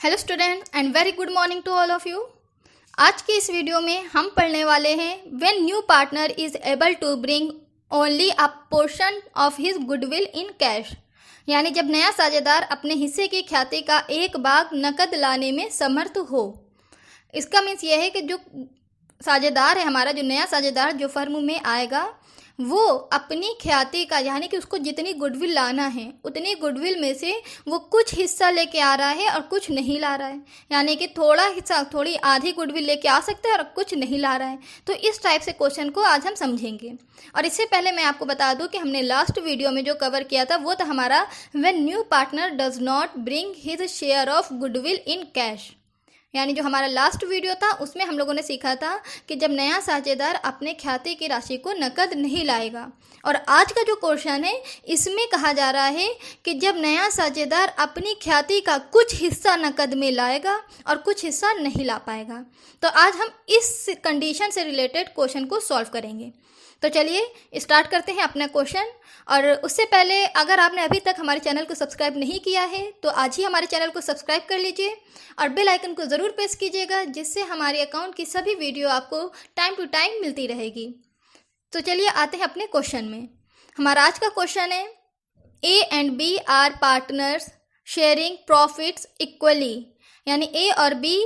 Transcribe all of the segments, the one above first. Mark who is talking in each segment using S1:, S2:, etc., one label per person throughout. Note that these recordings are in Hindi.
S1: Hello student and very good morning to all of you. आज के इस वीडियो में हम पढ़ने वाले हैं when new partner is able to bring only a portion of his goodwill in cash. यानी जब नया साझेदार अपने हिस्से की ख्याति का एक भाग नकद लाने में समर्थ हो। इसका मीन्स यह है कि जो साझेदार है, हमारा जो नया साझेदार जो फर्म में आएगा, वो अपनी ख्याति का यानी कि उसको जितनी गुडविल लाना है उतनी गुडविल में से वो कुछ हिस्सा लेके आ रहा है और कुछ नहीं ला रहा है। यानी कि थोड़ा हिस्सा, थोड़ी आधी गुडविल लेके आ सकता है और कुछ नहीं ला रहा है। तो इस टाइप से क्वेश्चन को आज हम समझेंगे। और इससे पहले मैं आपको बता दूं कि हमने लास्ट वीडियो में जो कवर किया था वो था हमारा when new partner does not bring his share of goodwill in cash. यानी जो हमारा लास्ट वीडियो था उसमें हम लोगों ने सीखा था कि जब नया साझेदार अपने ख्याति की राशि को नकद नहीं लाएगा। और आज का जो क्वेश्चन है इसमें कहा जा रहा है कि जब नया साझेदार अपनी ख्याति का कुछ हिस्सा नकद में लाएगा और कुछ हिस्सा नहीं ला पाएगा। तो आज हम इस कंडीशन से रिलेटेड क्वेश्चन को सॉल्व करेंगे। तो चलिए स्टार्ट करते हैं अपना क्वेश्चन। और उससे पहले अगर आपने अभी तक हमारे चैनल को सब्सक्राइब नहीं किया है तो आज ही हमारे चैनल को सब्सक्राइब कर लीजिए और बेल आइकन को ज़रूर प्रेस कीजिएगा, जिससे हमारे अकाउंट की सभी वीडियो आपको टाइम टू टाइम मिलती रहेगी। तो चलिए आते हैं अपने क्वेश्चन में। हमारा आज का क्वेश्चन है A and B are partners sharing profits equally. यानी ए और बी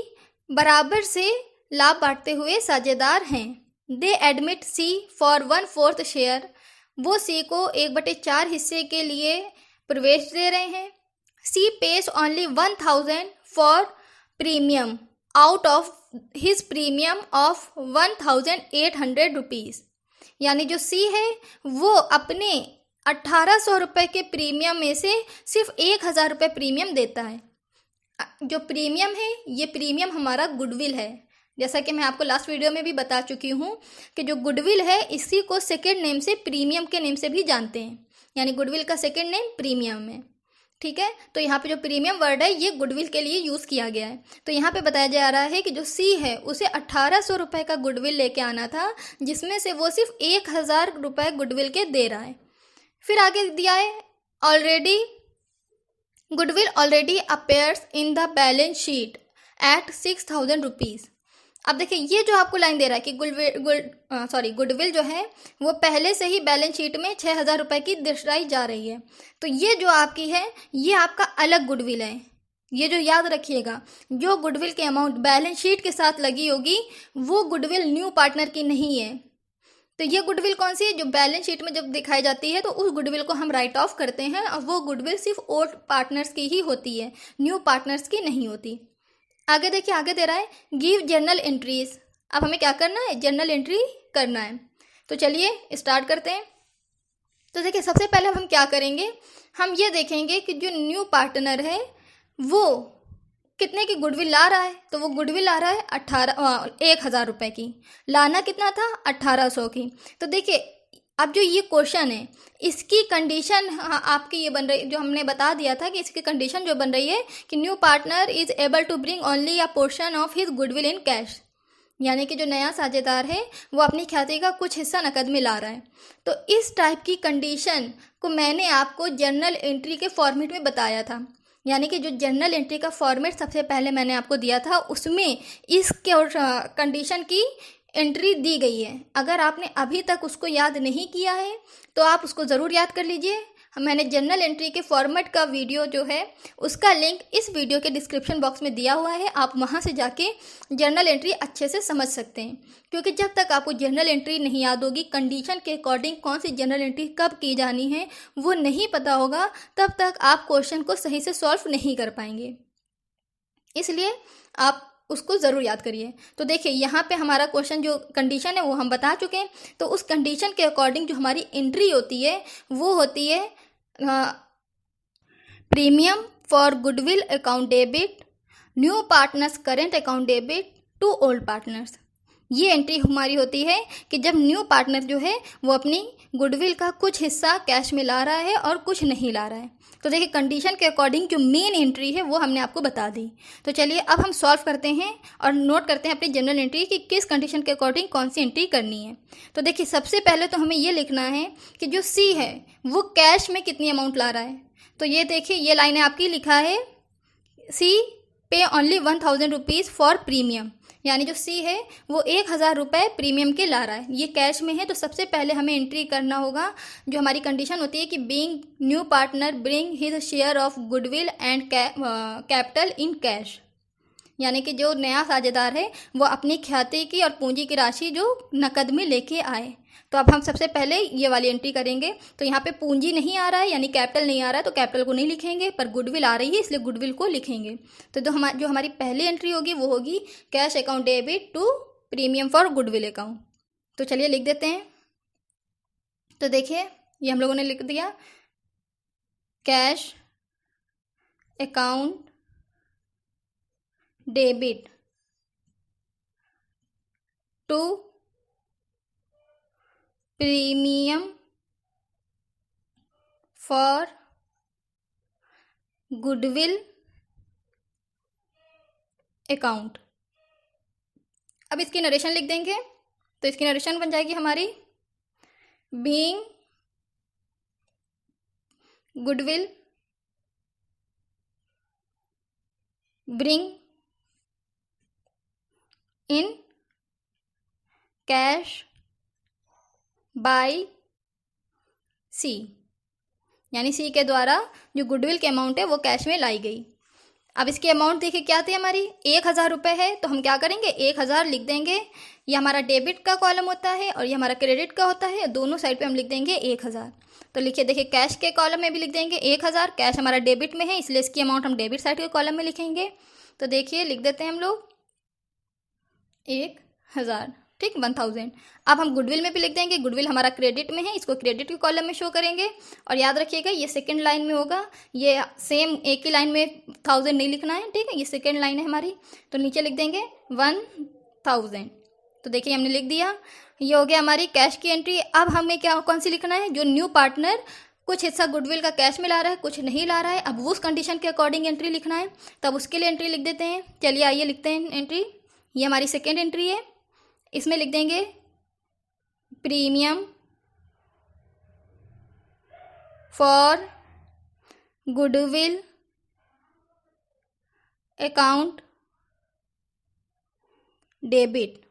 S1: बराबर से लाभ बांटते हुए साझेदार हैं। They admit C for 1/4 share. वो सी को 1/4 हिस्से के लिए प्रवेश दे रहे हैं। C pays only 1000 for premium out of his premium of 1800 rupees. यानी जो सी है वो अपने 1800 रुपये के प्रीमियम में से सिर्फ 1000 रुपये प्रीमियम देता है। जो प्रीमियम है ये प्रीमियम हमारा गुडविल है। जैसा कि मैं आपको लास्ट वीडियो में भी बता चुकी हूँ कि जो गुडविल है इसी को सेकेंड नेम से प्रीमियम के नेम से भी जानते हैं। यानी गुडविल का सेकेंड नेम प्रीमियम है। ठीक है, तो यहाँ पे जो प्रीमियम वर्ड है ये गुडविल के लिए यूज़ किया गया है। तो यहाँ पे बताया जा रहा है कि जो सी है उसे 1800 रुपये का गुडविल लेके आना था, जिसमें से वो सिर्फ 1000 रुपये गुडविल के दे रहा है। फिर आगे दिया है already goodwill already appears in the balance sheet at 6000 rupees. अब देखिए ये जो आपको लाइन दे रहा है कि गुडविल जो है वो पहले से ही बैलेंस शीट में 6000 रुपये की दर्शाई जा रही है। तो ये जो आपकी है ये आपका अलग गुडविल है। ये जो याद रखिएगा, जो गुडविल की अमाउंट बैलेंस शीट के साथ लगी होगी वो गुडविल न्यू पार्टनर की नहीं है। तो ये गुडविल कौन सी है? जो बैलेंस शीट में जब दिखाई जाती है तो उस गुडविल को हम राइट ऑफ करते हैं और वो गुडविल सिर्फ ओल्ड पार्टनर्स की ही होती है, न्यू पार्टनर्स की नहीं होती। आगे देखिए, आगे दे रहा है गिव जर्नल एंट्रीज। अब हमें क्या करना है? जर्नल एंट्री करना है। तो चलिए स्टार्ट करते हैं। तो देखिए सबसे पहले हम क्या करेंगे, हम ये देखेंगे कि जो न्यू पार्टनर है वो कितने की गुडविल ला रहा है। तो वो गुडविल ला रहा है 1000 रुपये की। लाना कितना था? 1800 की। तो देखिए अब जो ये क्वेश्चन है इसकी कंडीशन आपकी ये बन रही, जो हमने बता दिया था कि इसकी कंडीशन जो बन रही है कि new partner is able to bring only a portion of his goodwill in cash. यानी कि जो नया साझेदार है वो अपनी ख्याति का कुछ हिस्सा नकद में ला रहा है। तो इस टाइप की कंडीशन को मैंने आपको जर्नल एंट्री के फॉर्मेट में बताया था। यानी कि जो जर्नल एंट्री का फॉर्मेट सबसे पहले मैंने आपको दिया था उसमें इस कंडीशन की एंट्री दी गई है। अगर आपने अभी तक उसको याद नहीं किया है तो आप उसको ज़रूर याद कर लीजिए। मैंने जर्नल एंट्री के फॉर्मेट का वीडियो जो है उसका लिंक इस वीडियो के डिस्क्रिप्शन बॉक्स में दिया हुआ है। आप वहां से जाके जर्नल एंट्री अच्छे से समझ सकते हैं, क्योंकि जब तक आपको जर्नल एंट्री नहीं याद होगी, कंडीशन के अकॉर्डिंग कौन सी जर्नल एंट्री कब की जानी है वो नहीं पता होगा, तब तक आप क्वेश्चन को सही से सॉल्व नहीं कर पाएंगे। इसलिए आप उसको ज़रूर याद करिए। तो देखिए यहाँ पे हमारा क्वेश्चन जो कंडीशन है वो हम बता चुके हैं। तो उस कंडीशन के अकॉर्डिंग जो हमारी एंट्री होती है वो होती है premium for goodwill account debit new partners current account debit to old partners. ये एंट्री हमारी होती है कि जब न्यू पार्टनर जो है वो अपनी गुडविल का कुछ हिस्सा कैश में ला रहा है और कुछ नहीं ला रहा है। तो देखिए कंडीशन के अकॉर्डिंग जो मेन एंट्री है वो हमने आपको बता दी। तो चलिए अब हम सॉल्व करते हैं और नोट करते हैं अपनी जनरल एंट्री कि किस कंडीशन के अकॉर्डिंग कौन सी एंट्री करनी है। तो देखिए सबसे पहले तो हमें ये लिखना है कि जो सी है वो कैश में कितनी अमाउंट ला रहा है। तो ये देखिए ये लाइन आपकी लिखा है सी पे ओनली 1000 रुपीज़ फॉर प्रीमियम, यानी जो सी है वो 1000 रुपये प्रीमियम के ला रहा है, ये कैश में है। तो सबसे पहले हमें एंट्री करना होगा, जो हमारी कंडीशन होती है कि being new partner bring his share of goodwill and capital in cash, यानी कि जो नया साझेदार है वो अपनी ख्याति की और पूंजी की राशि जो नकद में लेके आए। तो अब हम सबसे पहले ये वाली एंट्री करेंगे। तो यहाँ पे पूंजी नहीं आ रहा है, यानी कैपिटल नहीं आ रहा है, तो कैपिटल को नहीं लिखेंगे, पर गुडविल आ रही है इसलिए गुडविल को लिखेंगे। तो जो हमारी पहली एंट्री होगी वो होगी cash account debit to premium for goodwill account. तो चलिए लिख देते हैं। तो देखिए ये हम लोगों ने लिख दिया, cash account debit to premium for goodwill account. अब इसकी नरेशन लिख देंगे। तो इसकी नरेशन बन जाएगी हमारी, being goodwill bring in cash by C, यानी सी के द्वारा जो गुडविल के अमाउंट है वो कैश में लाई गई। अब इसकी अमाउंट देखिए क्या थी हमारी, 1000 रुपये है, तो हम क्या करेंगे 1000 लिख देंगे। ये हमारा डेबिट का कॉलम होता है और ये हमारा क्रेडिट का होता है, दोनों साइड पे हम लिख देंगे 1000। तो लिखिए, देखिए कैश के कॉलम में भी लिख देंगे 1000, कैश हमारा डेबिट में है इसलिए इसकी अमाउंट हम डेबिट साइड के कॉलम में लिखेंगे। तो देखिए लिख देते हैं हम लोग 1000, ठीक, 1000। अब हम गुडविल में भी लिख देंगे, गुडविल हमारा क्रेडिट में है, इसको क्रेडिट के कॉलम में शो करेंगे। और याद रखिएगा ये सेकंड लाइन में होगा, ये सेम एक ही लाइन में 1000 नहीं लिखना है, ठीक है, ये सेकंड लाइन है हमारी। तो नीचे लिख देंगे 1000। तो देखिए हमने लिख दिया, ये हो गया हमारी कैश की एंट्री। अब हमें क्या कौन सी लिखना है, जो न्यू पार्टनर कुछ हिस्सा गुडविल का कैश में ला रहा है, कुछ नहीं ला रहा है, अब उस कंडीशन के अकॉर्डिंग एंट्री लिखना है। तब उसके लिए एंट्री लिख देते हैं। चलिए आइए लिखते हैं एंट्री। ये हमारी सेकेंड एंट्री है, इसमें लिख देंगे premium for goodwill account debit.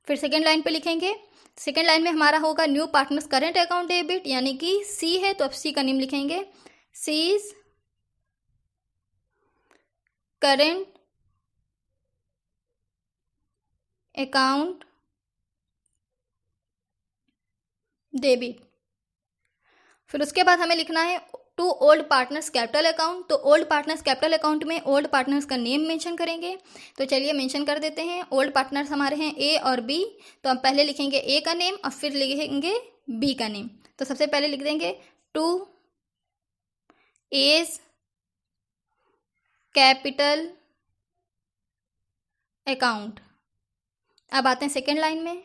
S1: फिर सेकेंड लाइन पे लिखेंगे, सेकेंड लाइन में हमारा होगा new partners current account debit, यानी कि सी है तो अब सी का नेम लिखेंगे, सीज करेंट अकाउंट डेबिट। फिर उसके बाद हमें लिखना है to old partners capital account. तो ओल्ड पार्टनर्स कैपिटल अकाउंट में ओल्ड पार्टनर्स का नेम मेंशन करेंगे। तो चलिए मेंशन कर देते हैं। ओल्ड पार्टनर्स हमारे हैं ए और बी, तो हम पहले लिखेंगे ए का नेम और फिर लिखेंगे बी का नेम। तो सबसे पहले लिख देंगे टू एज कैपिटल अकाउंट। अब आते हैं सेकेंड लाइन में।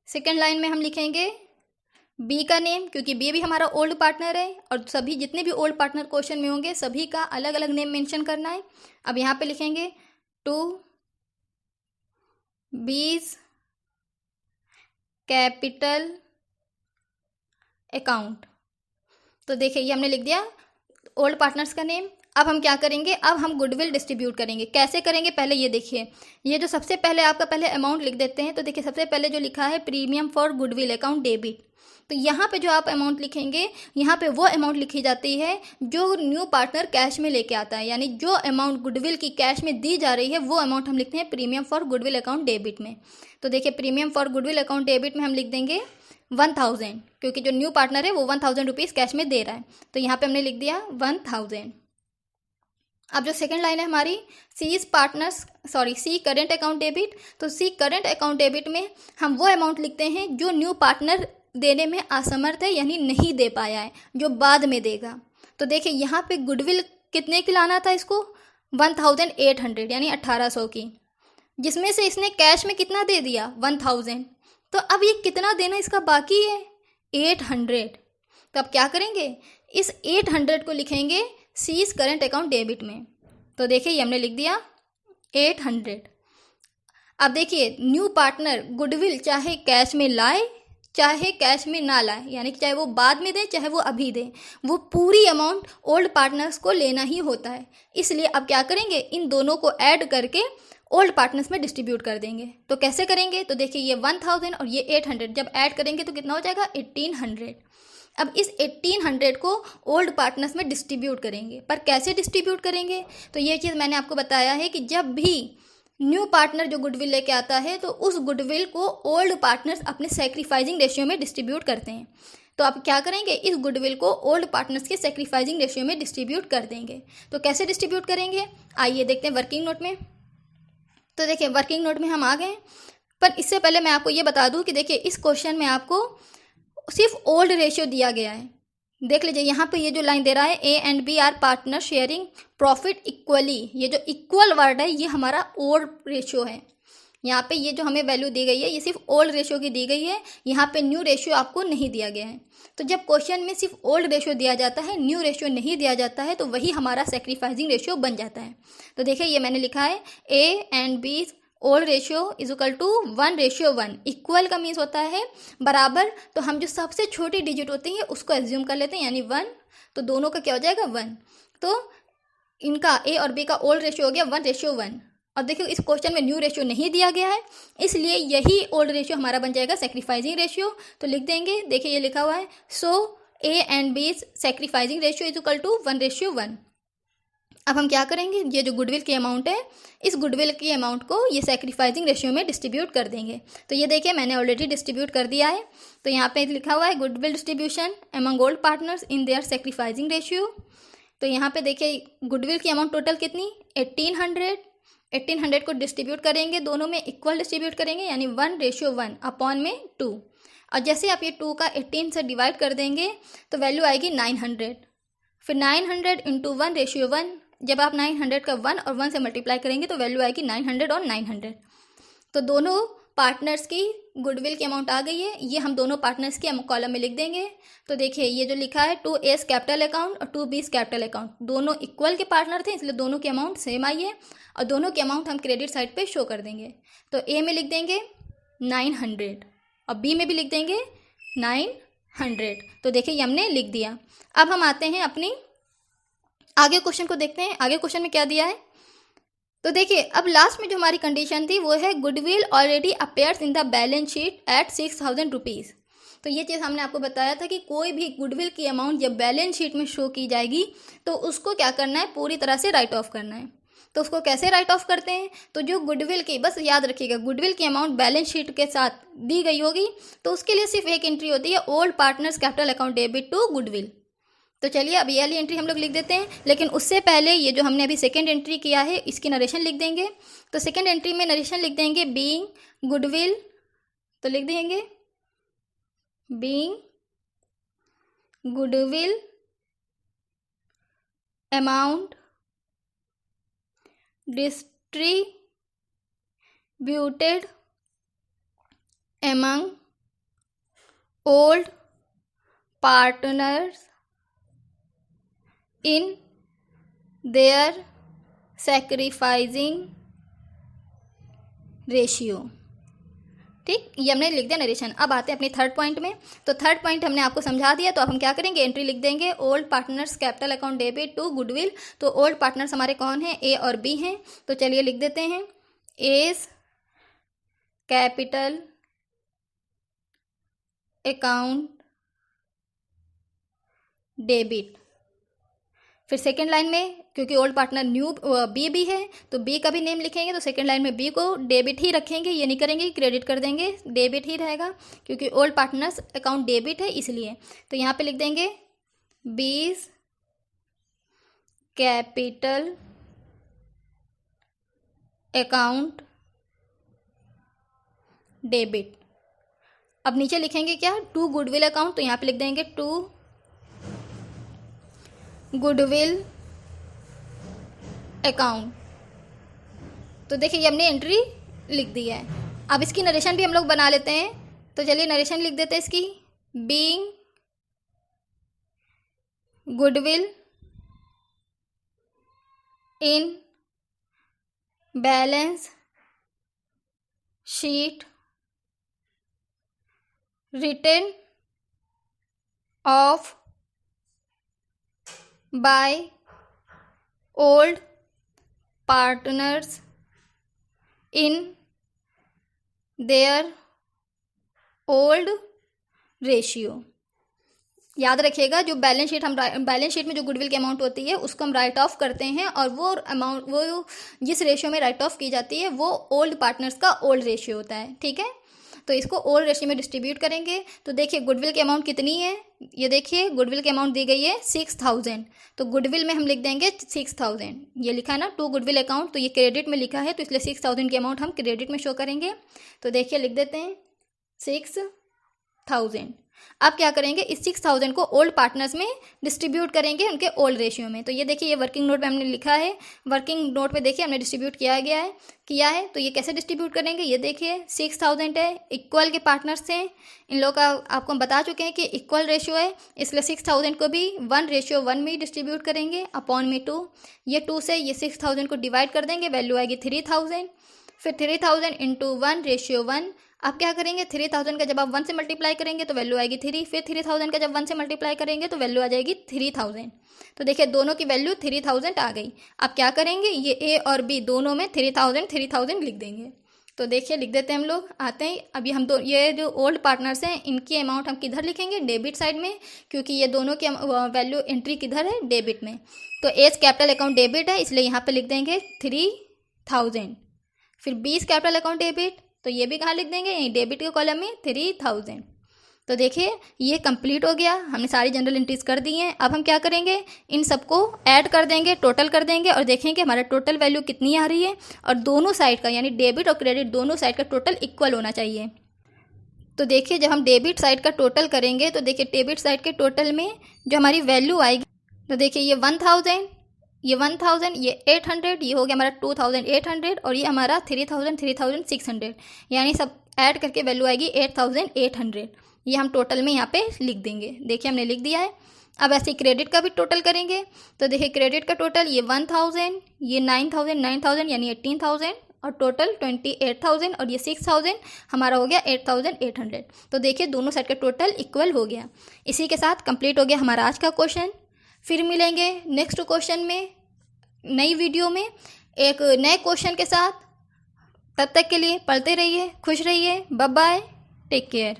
S1: सेकेंड लाइन में हम लिखेंगे बी का नेम, क्योंकि बी भी हमारा ओल्ड पार्टनर है और सभी जितने भी ओल्ड पार्टनर क्वेश्चन में होंगे सभी का अलग अलग नेम मेंशन करना है। अब यहाँ पे लिखेंगे टू बीज कैपिटल अकाउंट। तो देखिए ये हमने लिख दिया ओल्ड पार्टनर्स का नेम। अब हम क्या करेंगे, अब हम गुडविल डिस्ट्रीब्यूट करेंगे। कैसे करेंगे पहले ये देखिए, ये जो सबसे पहले आपका पहले अमाउंट लिख देते हैं। तो देखिए सबसे पहले जो लिखा है premium for goodwill account debit, तो यहाँ पे जो आप अमाउंट लिखेंगे यहाँ पे वो अमाउंट लिखी जाती है जो न्यू पार्टनर कैश में लेके आता है, यानी जो अमाउंट गुडविल की कैश में दी जा रही है वो अमाउंट हम लिखते हैं premium for goodwill account debit में। तो देखिए premium for goodwill account debit में हम लिख देंगे 1000, क्योंकि जो न्यू पार्टनर है वो 1000 रुपीज़ कैश में दे रहा है। तो यहाँ पे हमने लिख दिया 1000। अब जो सेकंड लाइन है हमारी सी करेंट अकाउंट डेबिट। तो सी करेंट अकाउंट डेबिट में हम वो अमाउंट लिखते हैं जो न्यू पार्टनर देने में असमर्थ है, यानी नहीं दे पाया है, जो बाद में देगा। तो देखिए यहाँ पे गुडविल कितने की लाना था इसको, 1800 यानी 1800 की, जिसमें से इसने कैश में कितना दे दिया 1000। तो अब ये कितना देना इसका बाकी है 800। तो अब क्या करेंगे, इस 800 को लिखेंगे सीज करेंट अकाउंट डेबिट में। तो देखिए ये हमने लिख दिया 800। अब देखिए न्यू पार्टनर गुडविल चाहे कैश में लाए चाहे कैश में ना लाए, यानी कि चाहे वो बाद में दें चाहे वो अभी दें, वो पूरी अमाउंट ओल्ड पार्टनर्स को लेना ही होता है। इसलिए अब क्या करेंगे, इन दोनों को ऐड करके ओल्ड पार्टनर्स में डिस्ट्रीब्यूट कर देंगे। तो कैसे करेंगे, तो देखिए ये 1000 और ये 800 जब ऐड करेंगे तो कितना हो जाएगा 1800। अब इस 1800 को ओल्ड पार्टनर्स में डिस्ट्रीब्यूट करेंगे, पर कैसे डिस्ट्रीब्यूट करेंगे, तो ये चीज़ मैंने आपको बताया है कि जब भी न्यू पार्टनर जो गुडविल लेके आता है तो उस गुडविल को ओल्ड पार्टनर्स अपने सेक्रीफाइजिंग रेशियो में डिस्ट्रीब्यूट करते हैं। तो आप क्या करेंगे, इस गुडविल को ओल्ड पार्टनर्स के सेक्रीफाइजिंग रेशियो में डिस्ट्रीब्यूट कर देंगे। तो कैसे डिस्ट्रीब्यूट करेंगे, आइए देखते हैं वर्किंग नोट में। तो देखिए वर्किंग नोट में हम आ गए, पर इससे पहले मैं आपको ये बता दूं कि देखिए इस क्वेश्चन में आपको सिर्फ ओल्ड रेशियो दिया गया है। देख लीजिए यहाँ पे ये जो लाइन दे रहा है, A and B are partner sharing profit equally, ये जो इक्वल वर्ड है ये हमारा ओल्ड रेशियो है। यहाँ पे ये जो हमें वैल्यू दी गई है ये सिर्फ ओल्ड रेशियो की दी गई है, यहाँ पे न्यू रेशियो आपको नहीं दिया गया है। तो जब क्वेश्चन में सिर्फ ओल्ड रेशियो दिया जाता है, न्यू रेशियो नहीं दिया जाता है, तो वही हमारा सेक्रीफाइसिंग रेशियो बन जाता है। तो देखिए ये मैंने लिखा है A and B old ratio is equal to 1:1। Equal का मीन्स होता है बराबर, तो हम जो सबसे छोटी डिजिट होती है उसको एज्यूम कर लेते हैं, यानी 1, तो दोनों का क्या हो जाएगा 1। तो इनका ए और बी का ओल्ड रेशियो हो गया 1:1। अब देखिए इस क्वेश्चन में न्यू रेशियो नहीं दिया गया है, इसलिए यही ओल्ड रेशियो हमारा बन जाएगा सेक्रीफाइसिंग रेशियो। तो लिख देंगे, देखिए ये लिखा हुआ है, so A and B sacrificing ratio is equal to 1:1। अब हम क्या करेंगे, ये जो गुडविल की अमाउंट है इस गुडविल की अमाउंट को ये सेक्रीफाइसिंग रेशियो में डिस्ट्रीब्यूट कर देंगे। तो ये देखिए मैंने ऑलरेडी डिस्ट्रीब्यूट कर दिया है। तो यहाँ पे लिखा हुआ है goodwill distribution among old partners in their sacrificing ratio. तो यहाँ पे देखिए गुडविल की अमाउंट टोटल कितनी 1800 को डिस्ट्रीब्यूट करेंगे, दोनों में इक्वल डिस्ट्रीब्यूट करेंगे, यानी 1:1 अपॉन में 2। और जैसे आप ये 2 का 18 से डिवाइड कर देंगे तो वैल्यू आएगी 900। फिर 900 इंटू 1:1, जब आप 900 का 1 और 1 से मल्टीप्लाई करेंगे तो वैल्यू आएगी 900 और 900। तो दोनों पार्टनर्स की गुडविल की अमाउंट आ गई है, ये हम दोनों पार्टनर्स के कॉलम में लिख देंगे। तो देखिए ये जो लिखा है 2A's कैपिटल अकाउंट और 2B's कैपिटल अकाउंट, दोनों इक्वल के पार्टनर थे इसलिए दोनों की अमाउंट सेम आई है, और दोनों की अमाउंट हम क्रेडिट साइड पे शो कर देंगे। तो ए में लिख देंगे 900 और बी में भी लिख देंगे 900। तो देखिए ये हमने लिख दिया। अब हम आते हैं अपनी आगे क्वेश्चन को देखते हैं, आगे क्वेश्चन में क्या दिया है। तो देखिए अब लास्ट में जो हमारी कंडीशन थी वो है goodwill already appears in the balance sheet at 6000 rupees. तो ये चीज़ हमने आपको बताया था कि कोई भी गुडविल की अमाउंट जब बैलेंस शीट में शो की जाएगी तो उसको क्या करना है, पूरी तरह से राइट ऑफ करना है। तो उसको कैसे राइट ऑफ करते हैं, तो जो गुडविल की, बस याद रखिएगा गुडविल की अमाउंट बैलेंस शीट के साथ दी गई होगी तो उसके लिए सिर्फ एक एंट्री होती है, old partners capital account debit to goodwill. तो चलिए अब ये वाली एंट्री हम लोग लिख देते हैं, लेकिन उससे पहले ये जो हमने अभी सेकेंड एंट्री किया है इसकी नरेशन लिख देंगे। तो सेकेंड एंट्री में नरेशन लिख देंगे बीइंग गुडविल, तो लिख देंगे being goodwill amount distributed among old partners in their sacrificing ratio। ठीक, ये हमने लिख दिया नरेशन। अब आते हैं अपने थर्ड पॉइंट में। तो थर्ड पॉइंट हमने आपको समझा दिया, तो अब हम क्या करेंगे, एंट्री लिख देंगे old partners capital account debit to goodwill. तो ओल्ड पार्टनर्स हमारे कौन हैं, ए और बी हैं। तो चलिए लिख देते हैं एज कैपिटल अकाउंट डेबिट। फिर सेकेंड लाइन में क्योंकि ओल्ड पार्टनर न्यू बी है तो बी का भी नेम लिखेंगे, तो सेकेंड लाइन में बी को डेबिट ही रखेंगे, ये नहीं करेंगे क्रेडिट कर देंगे, डेबिट ही रहेगा क्योंकि ओल्ड पार्टनर्स अकाउंट डेबिट है इसलिए। तो यहाँ पे लिख देंगे बीज कैपिटल अकाउंट डेबिट। अब नीचे लिखेंगे क्या, टू गुडविल अकाउंट, तो यहाँ पे लिख देंगे टू गुडविल अकाउंट। तो देखिए ये हमने एंट्री लिख दी है। अब इसकी नरेशन भी हम लोग बना लेते हैं। तो चलिए नरेशन लिख देते हैं इसकी, being goodwill in balance sheet written off by old partners in their old ratio। याद रखिएगा, जो बैलेंस शीट में जो गुडविल की अमाउंट होती है उसको हम राइट ऑफ करते हैं, और वो अमाउंट वो जिस रेशियो में राइट ऑफ की जाती है वो ओल्ड पार्टनर्स का ओल्ड रेशियो होता है। ठीक है, तो इसको ओल्ड रेशियो में डिस्ट्रीब्यूट करेंगे। तो देखिए गुडविल की अमाउंट कितनी है, ये देखिए गुडविल की अमाउंट दी गई है 6000। तो गुडविल में हम लिख देंगे 6000, ये लिखा है ना टू गुडविल अकाउंट, तो ये क्रेडिट में लिखा है तो इसलिए 6000 की अमाउंट हम क्रेडिट में शो करेंगे। तो देखिए लिख देते हैं 6000। अब क्या करेंगे, इस 6000 को ओल्ड पार्टनर्स में डिस्ट्रीब्यूट करेंगे उनके ओल्ड रेशियो में। तो ये देखिए ये वर्किंग नोट पे हमने लिखा है, वर्किंग नोट पे देखिए हमने डिस्ट्रीब्यूट किया है। तो ये कैसे डिस्ट्रीब्यूट करेंगे, ये देखिए 6000 है, इक्वल के पार्टनर्स हैं, इन लोगों का आपको हम बता चुके हैं कि इक्वल रेशियो है, इसलिए 6000 को भी 1:1 में डिस्ट्रीब्यूट करेंगे अपॉन में 2। ये 2 से ये 6000 को डिवाइड कर देंगे, वैल्यू आएगी 3000। फिर 3000 इंटू 1:1। अब क्या करेंगे, 3000 का जब आप 1 से मल्टीप्लाई करेंगे तो वैल्यू आएगी 3। फिर 3000 का जब 1 से मल्टीप्लाई करेंगे तो वैल्यू आ जाएगी 3000। तो देखिए दोनों की वैल्यू 3000 आ गई। अब क्या करेंगे, ये ए और बी दोनों में 3000 लिख देंगे। तो देखिए लिख देते हैं हम लोग, आते हैं अभी हम ये जो ओल्ड पार्टनर्स हैं इनकी अमाउंट हम किधर लिखेंगे, डेबिट साइड में, क्योंकि ये दोनों की वैल्यू एंट्री किधर है, डेबिट में। तो एज कैपिटल अकाउंट डेबिट है इसलिए यहाँ पे लिख देंगे 3000। फिर B is capital account debit, तो ये भी कहाँ लिख देंगे, यहीं डेबिट के कॉलम में 3000। तो देखिए ये कंप्लीट हो गया, हमने सारी जनरल एंट्रीज कर दी हैं। अब हम क्या करेंगे, इन सबको ऐड कर देंगे, टोटल कर देंगे और देखेंगे हमारा टोटल वैल्यू कितनी आ रही है। और दोनों साइड का यानी डेबिट और क्रेडिट दोनों साइड का टोटल इक्वल होना चाहिए। तो देखिए जब हम डेबिट साइड का टोटल करेंगे तो देखिए डेबिट साइड के टोटल में जो हमारी वैल्यू आएगी, तो देखिए ये 1000, ये 1000, ये 800, ये हो गया हमारा 2800 और ये हमारा 3600, यानी सब ऐड करके वैल्यू आएगी 8800। ये हम टोटल में यहाँ पे लिख देंगे। देखिए हमने लिख दिया है। अब ऐसे क्रेडिट का भी टोटल करेंगे, तो देखिए क्रेडिट का टोटल ये 1000, ये 9000 यानी 18000 और टोटल 28000 और ये 6000 हमारा हो गया 8800। तो देखिए दोनों साइड का टोटल इक्वल हो गया। इसी के साथ कंप्लीट हो गया हमारा आज का क्वेश्चन। फिर मिलेंगे नेक्स्ट क्वेश्चन में, नई वीडियो में एक नए क्वेश्चन के साथ। तब तक के लिए पढ़ते रहिए, खुश रहिए, बाय बाय, टेक केयर।